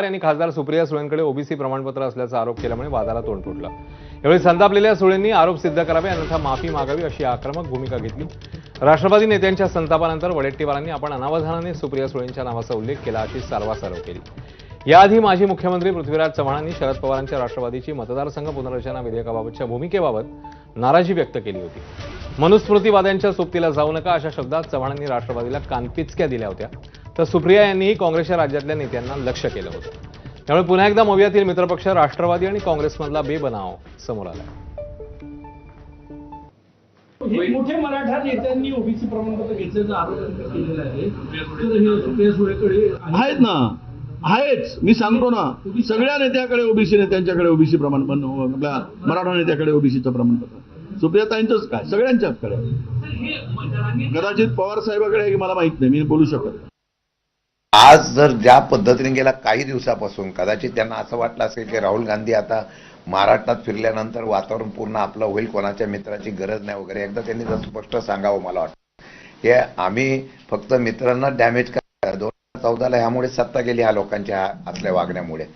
यांनी खासदार सुप्रिया सुळेंकडे ओबीसी प्रमाणपत्र असल्याचा आरोप केल्यामुळे वादाला तोंड फुटलं। यावेळी संतापलेल्या सुळेंनी आरोप सिद्ध करावे अन्यथा माफी मागावी अशी आक्रमक भूमिका घेतली। राष्ट्रवादी नेत्यांच्या संतापानंतर वडेट्टीवारांनी आपण अनावधानाने सुप्रिया सुळेंच्या नावाचा उल्लेख केला अशी सारवासारव केली। याआधी माजी मुख्यमंत्री पृथ्वीराज चव्हाणांनी शरद पवारांच्या राष्ट्रवादीची मतदारसंघ पुनर्रचना विधेयकाबाबतच्या भूमिकेबाबत नाराजी व्यक्त केली होती। मनुस्मृतीवाद्यांच्या सोबतीला जाऊ नका अशा शब्दात चव्हाणांनी राष्ट्रवादीला कानपिचक्या दिल्या होत्या, तर सुप्रिया यांनीही काँग्रेसच्या राज्यातल्या नेत्यांना लक्ष्य केलं होतं। त्यामुळे पुन्हा एकदा मवियातील मित्रपक्ष राष्ट्रवादी आणि काँग्रेसमधला बेबनाव समोर आला। मोठ्या मराठा नेत्यांनी ओबीसी प्रमाणपत्र घेतल्याचा आरोप केलेला आहे, तर हे सुप्रिया सुळेंकडे आहेत ना, आहेच। मी सांगतो ना, सगळ्या नेत्याकडे ओबीसी नेत्यांच्याकडे ओबीसी प्रमाणपत्र, आपल्या मराठा नेत्याकडे ओबीसीचं प्रमाणपत्र, सुप्रियाताईंचंच काय सगळ्यांच्याकडे। कदाचित पवार साहेबाकडे आहे की मला माहित नाही, मी बोलू शकत। आज जर ज्या पद्धतीने गेल्या काही दिवसापासून कदाचित त्यांना असं वाटलं असेल की राहुल गांधी आता महाराष्ट्रात फिरल्यानंतर वातावरण पूर्ण आपलं होईल, कोणाच्या मित्राची गरज नाही वगैरे, एकदा त्यांनी जर स्पष्ट सांगावं मला वाटतं। हे आम्ही फक्त मित्रांना डॅमेज करा, 2014ला ह्यामुळे सत्ता गेली ह्या लोकांच्या असल्या वागण्यामुळे।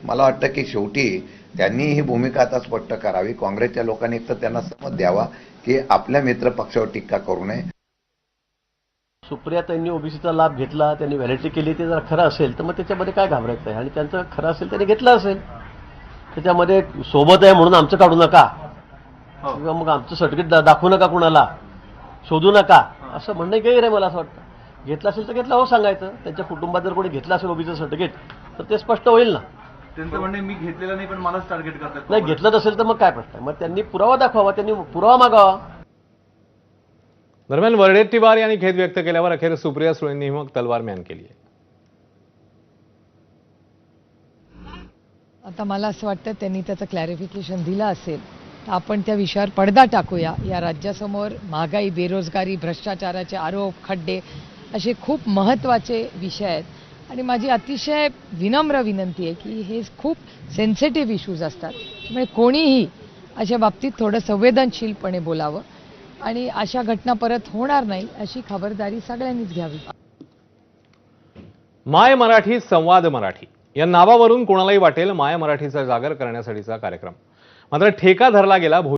मला वाटतं की शेवटी त्यांनी ही भूमिका आता स्पष्ट करावी। काँग्रेसच्या लोकांनी एक तर त्यांना समज द्यावा की आपल्या मित्र पक्षावर टीका करू नये। सुप्रियाताईंनी ओबीसीचा लाभ घेतला, त्यांनी व्हॅलिडिटी केली, ते जर खरं असेल तर मग त्याच्यामध्ये काय घाबरायचं आहे, आणि त्यांचं खरं असेल त्यांनी घेतलं असेल, त्याच्यामध्ये सोबत आहे म्हणून आमचं काढू नका किंवा मग आमचं सर्टिफिकेट दाखवू नका, कुणाला शोधू नका असं म्हणणं गैर आहे। मला असं वाटतं घेतलं असेल तर घेतलं हो सांगायचं। त्यांच्या कुटुंबात जर कोणी घेतलं असेल ओबीसीचं सर्टिफिकेट तर ते स्पष्ट होईल ना। त्यांचं म्हणणं मी घेतलेलं नाही पण मलाच टार्गेट करतात। नाही घेतलं नसेल तर मग काय प्रश्न आहे, मग त्यांनी पुरावा दाखवावा, त्यांनी पुरावा मागावा। दरम्यान वडेट्टीवार यांनी खेद व्यक्त केल्यावर अखेर सुप्रिया सुळेंनी मग तलवार म्यान केली आहे। आता मला असं वाटतं त्यांनी त्याचं क्लॅरिफिकेशन दिलं असेल तर आपण त्या विषयावर पडदा टाकूया। या राज्यासमोर महागाई, बेरोजगारी, भ्रष्टाचाराचे आरोप, खड्डे असे खूप महत्त्वाचे विषय आहेत आणि माझी अतिशय विनम्र विनंती आहे की हे खूप सेन्सिटिव्ह इश्यूज असतात, त्यामुळे कोणीही अशा बाबतीत थोडं संवेदनशीलपणे बोलावं आणि अशा घटना परत होणार नाही अशी खबरदारी सगळ्यांनीच घ्यावी। माय मराठी संवाद मराठी या नावावरून कोणालाही वाटेल माय मराठीचा जागर करण्यासाठीचा कार्यक्रम, मात्र ठेका धरला गेला